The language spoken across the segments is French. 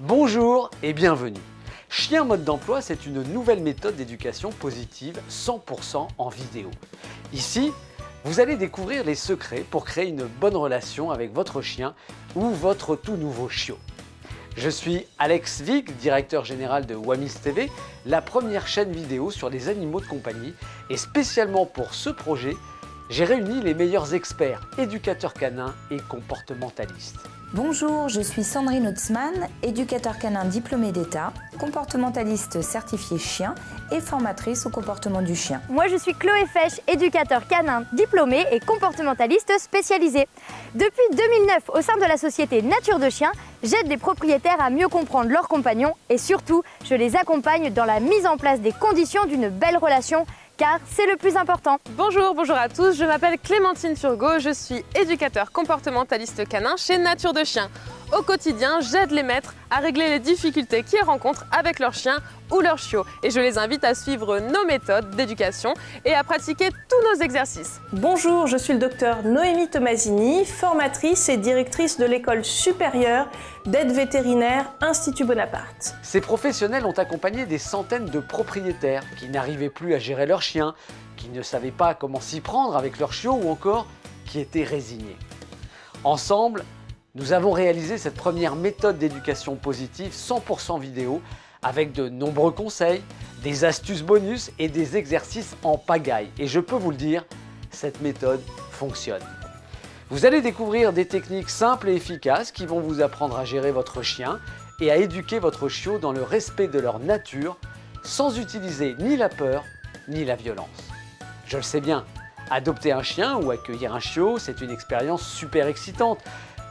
Bonjour et bienvenue. Chien mode d'emploi, c'est une nouvelle méthode d'éducation positive 100% en vidéo. Ici, vous allez découvrir les secrets pour créer une bonne relation avec votre chien ou votre tout nouveau chiot. Je suis Alex Vic, directeur général de Wamis TV, la première chaîne vidéo sur les animaux de compagnie. Et spécialement pour ce projet, j'ai réuni les meilleurs experts, éducateurs canins et comportementalistes. Bonjour, je suis Sandrine Hautzmann, éducateur canin diplômée d'État, comportementaliste certifiée chien et formatrice au comportement du chien. Moi, je suis Chloé Fesch, éducateur canin diplômée et comportementaliste spécialisée. Depuis 2009, au sein de la société Nature de Chien, j'aide les propriétaires à mieux comprendre leurs compagnons et surtout, je les accompagne dans la mise en place des conditions d'une belle relation, car c'est le plus important. Bonjour à tous, je m'appelle Clémentine Turgot, je suis éducateur comportementaliste canin chez Nature de Chien. Au quotidien, j'aide les maîtres à régler les difficultés qu'ils rencontrent avec leurs chiens ou leurs chiots. Et je les invite à suivre nos méthodes d'éducation et à pratiquer tous nos exercices. Bonjour, je suis le docteur Noémie Tomasini, formatrice et directrice de l'école supérieure d'aide vétérinaire Institut Bonaparte. Ces professionnels ont accompagné des centaines de propriétaires qui n'arrivaient plus à gérer leurs chiens, qui ne savaient pas comment s'y prendre avec leurs chiots ou encore qui étaient résignés. Ensemble, nous avons réalisé cette première méthode d'éducation positive 100% vidéo avec de nombreux conseils, des astuces bonus et des exercices en pagaille. Et je peux vous le dire, cette méthode fonctionne. Vous allez découvrir des techniques simples et efficaces qui vont vous apprendre à gérer votre chien et à éduquer votre chiot dans le respect de leur nature sans utiliser ni la peur ni la violence. Je le sais bien, adopter un chien ou accueillir un chiot, c'est une expérience super excitante,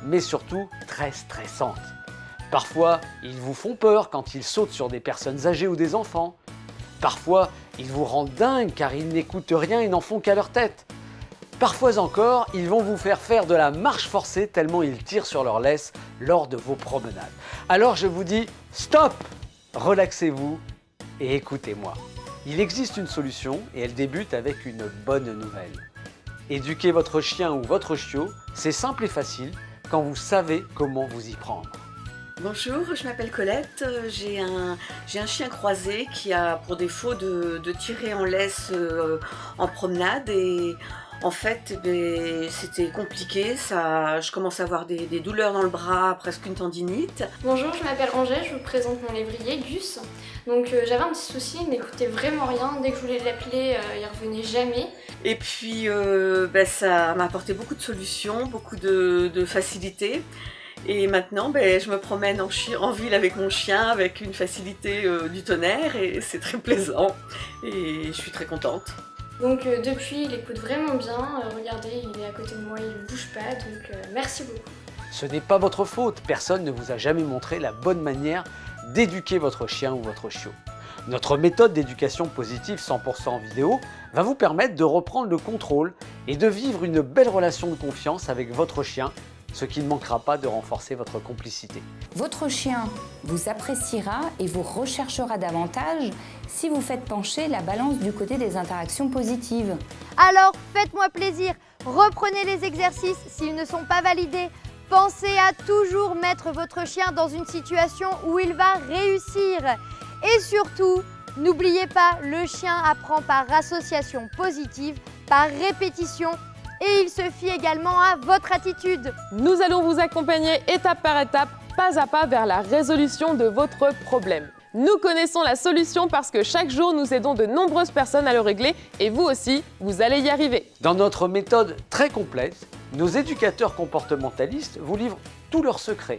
mais surtout très stressante. Parfois, ils vous font peur quand ils sautent sur des personnes âgées ou des enfants. Parfois, ils vous rendent dingue car ils n'écoutent rien et n'en font qu'à leur tête. Parfois encore, ils vont vous faire de la marche forcée tellement ils tirent sur leur laisse lors de vos promenades. Alors je vous dis stop, relaxez-vous et écoutez-moi. Il existe une solution et elle débute avec une bonne nouvelle. Éduquer votre chien ou votre chiot, c'est simple et facile quand vous savez comment vous y prendre. Bonjour, je m'appelle Colette, j'ai un chien croisé qui a pour défaut de tirer en laisse en promenade et en fait c'était compliqué, je commence à avoir des douleurs dans le bras, presque une tendinite. Bonjour, je m'appelle Angèle, je vous présente mon lévrier Gus. Donc j'avais un petit souci, il n'écoutait vraiment rien, dès que je voulais l'appeler, il revenait jamais. Et puis ça m'a apporté beaucoup de solutions, beaucoup de facilité. Et maintenant, je me promène en ville avec mon chien, avec une facilité du tonnerre et c'est très plaisant. Et je suis très contente. Donc depuis, il écoute vraiment bien. Regardez, il est à côté de moi, il ne bouge pas, donc merci beaucoup. Ce n'est pas votre faute, personne ne vous a jamais montré la bonne manière d'éduquer votre chien ou votre chiot. Notre méthode d'éducation positive 100% vidéo va vous permettre de reprendre le contrôle et de vivre une belle relation de confiance avec votre chien, ce qui ne manquera pas de renforcer votre complicité. Votre chien vous appréciera et vous recherchera davantage si vous faites pencher la balance du côté des interactions positives. Alors, faites-moi plaisir, reprenez les exercices s'ils ne sont pas validés. Pensez à toujours mettre votre chien dans une situation où il va réussir. Et surtout, n'oubliez pas, le chien apprend par association positive, par répétition, et il se fie également à votre attitude. Nous allons vous accompagner étape par étape, pas à pas vers la résolution de votre problème. Nous connaissons la solution parce que chaque jour, nous aidons de nombreuses personnes à le régler et vous aussi, vous allez y arriver. Dans notre méthode très complète, nos éducateurs comportementalistes vous livrent tous leurs secrets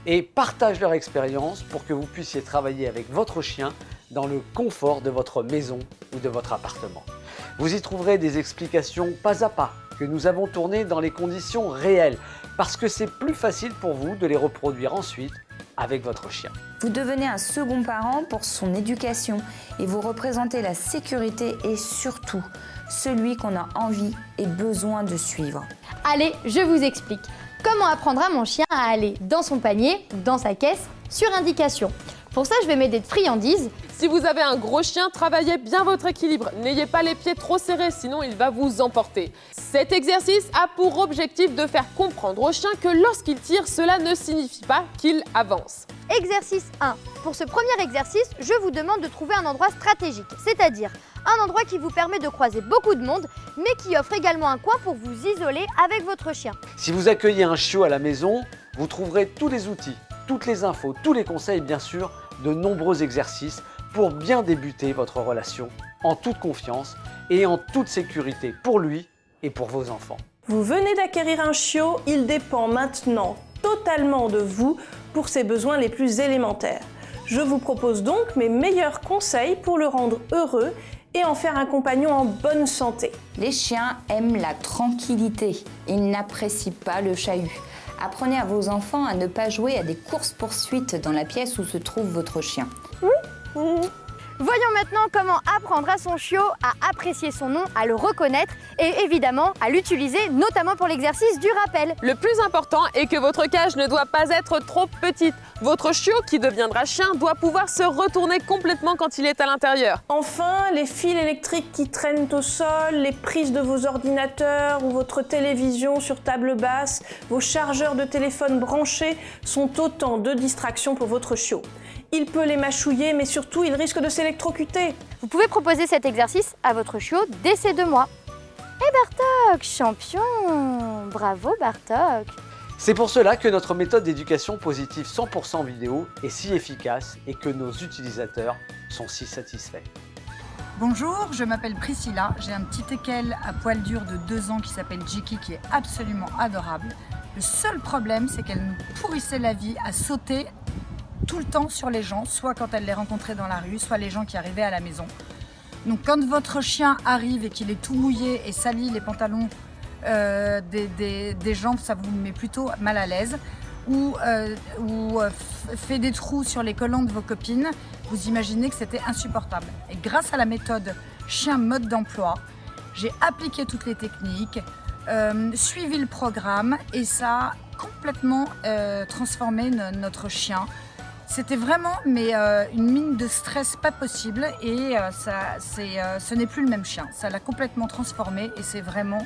et partagent leur expérience pour que vous puissiez travailler avec votre chien dans le confort de votre maison ou de votre appartement. Vous y trouverez des explications pas à pas que nous avons tournées dans les conditions réelles parce que c'est plus facile pour vous de les reproduire ensuite avec votre chien. Vous devenez un second parent pour son éducation et vous représentez la sécurité et surtout celui qu'on a envie et besoin de suivre. Allez, je vous explique. Comment apprendre à mon chien à aller dans son panier, dans sa caisse, sur indication. Pour ça, je vais m'aider de friandises. Si vous avez un gros chien, travaillez bien votre équilibre. N'ayez pas les pieds trop serrés, sinon il va vous emporter. Cet exercice a pour objectif de faire comprendre au chien que lorsqu'il tire, cela ne signifie pas qu'il avance. Exercice 1. Pour ce premier exercice, je vous demande de trouver un endroit stratégique, c'est-à-dire un endroit qui vous permet de croiser beaucoup de monde, mais qui offre également un coin pour vous isoler avec votre chien. Si vous accueillez un chiot à la maison, vous trouverez tous les outils, toutes les infos, tous les conseils, bien sûr, de nombreux exercices pour bien débuter votre relation en toute confiance et en toute sécurité pour lui et pour vos enfants. Vous venez d'acquérir un chiot, il dépend maintenant totalement de vous pour ses besoins les plus élémentaires. Je vous propose donc mes meilleurs conseils pour le rendre heureux et en faire un compagnon en bonne santé. Les chiens aiment la tranquillité. Ils n'apprécient pas le chahut. Apprenez à vos enfants à ne pas jouer à des courses-poursuites dans la pièce où se trouve votre chien. Voyons maintenant comment apprendre à son chiot à apprécier son nom, à le reconnaître et évidemment à l'utiliser, notamment pour l'exercice du rappel. Le plus important est que votre cage ne doit pas être trop petite. Votre chiot, qui deviendra chien, doit pouvoir se retourner complètement quand il est à l'intérieur. Enfin, les fils électriques qui traînent au sol, les prises de vos ordinateurs ou votre télévision sur table basse, vos chargeurs de téléphone branchés sont autant de distractions pour votre chiot. Il peut les mâchouiller, mais surtout, il risque de s'électrocuter. Vous pouvez proposer cet exercice à votre chiot dès ses 2 mois. Et Bartok, champion! Bravo Bartok! C'est pour cela que notre méthode d'éducation positive 100% vidéo est si efficace et que nos utilisateurs sont si satisfaits. Bonjour, je m'appelle Priscilla, j'ai un petit teckel à poil dur de 2 ans qui s'appelle Jiki qui est absolument adorable. Le seul problème, c'est qu'elle nous pourrissait la vie à sauter tout le temps sur les gens, soit quand elle les rencontrait dans la rue, soit les gens qui arrivaient à la maison. Donc quand votre chien arrive et qu'il est tout mouillé et salit les pantalons des gens, ça vous met plutôt mal à l'aise, ou fait des trous sur les collants de vos copines, vous imaginez que c'était insupportable. Et grâce à la méthode chien mode d'emploi, j'ai appliqué toutes les techniques, suivi le programme et ça a complètement transformé notre chien. C'était vraiment une mine de stress pas possible et ce n'est plus le même chien. Ça l'a complètement transformé et c'est vraiment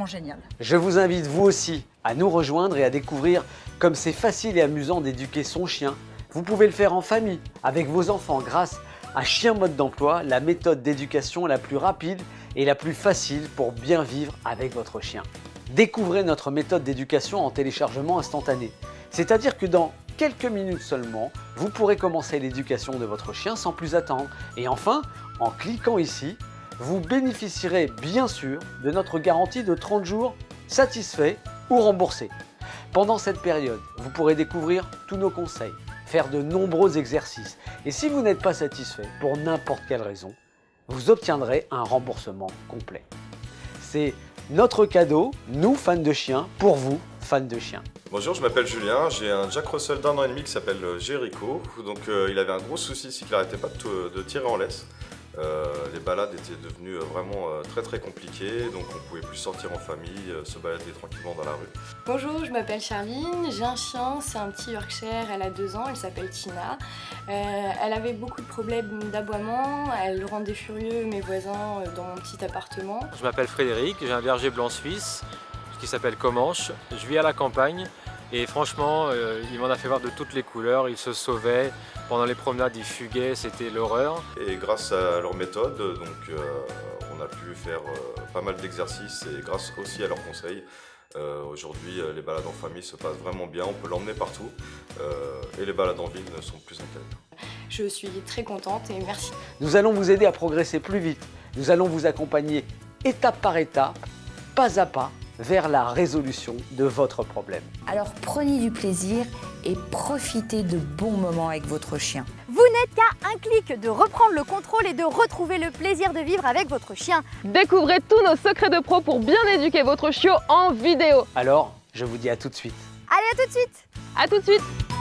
génial. Je vous invite vous aussi à nous rejoindre et à découvrir comme c'est facile et amusant d'éduquer son chien. Vous pouvez le faire en famille, avec vos enfants, grâce à Chien Mode d'Emploi, la méthode d'éducation la plus rapide et la plus facile pour bien vivre avec votre chien. Découvrez notre méthode d'éducation en téléchargement instantané. C'est-à-dire que dans quelques minutes seulement, vous pourrez commencer l'éducation de votre chien sans plus attendre. Et enfin, en cliquant ici, vous bénéficierez bien sûr de notre garantie de 30 jours satisfait ou remboursé. Pendant cette période, vous pourrez découvrir tous nos conseils, faire de nombreux exercices. Et si vous n'êtes pas satisfait pour n'importe quelle raison, vous obtiendrez un remboursement complet. C'est notre cadeau, nous fans de chiens, pour vous, fans de chiens. Bonjour, je m'appelle Julien, j'ai un Jack Russell d'1 an et demi qui s'appelle Jericho. Donc il avait un gros souci, c'est qu'il n'arrêtait pas de tirer en laisse. Les balades étaient devenues vraiment très compliquées, donc on ne pouvait plus sortir en famille, se balader tranquillement dans la rue. Bonjour, je m'appelle Charline, j'ai un chien, c'est un petit Yorkshire, elle a 2 ans, elle s'appelle Tina. Elle avait beaucoup de problèmes d'aboiement, elle rendait furieux mes voisins dans mon petit appartement. Je m'appelle Frédéric, j'ai un berger blanc suisse qui s'appelle Comanche, je vis à la campagne. Et franchement, il m'en a fait voir de toutes les couleurs, il se sauvait, pendant les promenades il fuguait, c'était l'horreur. Et grâce à leur méthode, donc, on a pu faire pas mal d'exercices et grâce aussi à leurs conseils, aujourd'hui les balades en famille se passent vraiment bien, on peut l'emmener partout et les balades en ville ne sont plus inquiétantes. Je suis très contente et merci. Nous allons vous aider à progresser plus vite, nous allons vous accompagner étape par étape, pas à pas, vers la résolution de votre problème. Alors prenez du plaisir et profitez de bons moments avec votre chien. Vous n'êtes qu'à un clic de reprendre le contrôle et de retrouver le plaisir de vivre avec votre chien. Découvrez tous nos secrets de pro pour bien éduquer votre chiot en vidéo. Alors, je vous dis à tout de suite. Allez, à tout de suite! À tout de suite.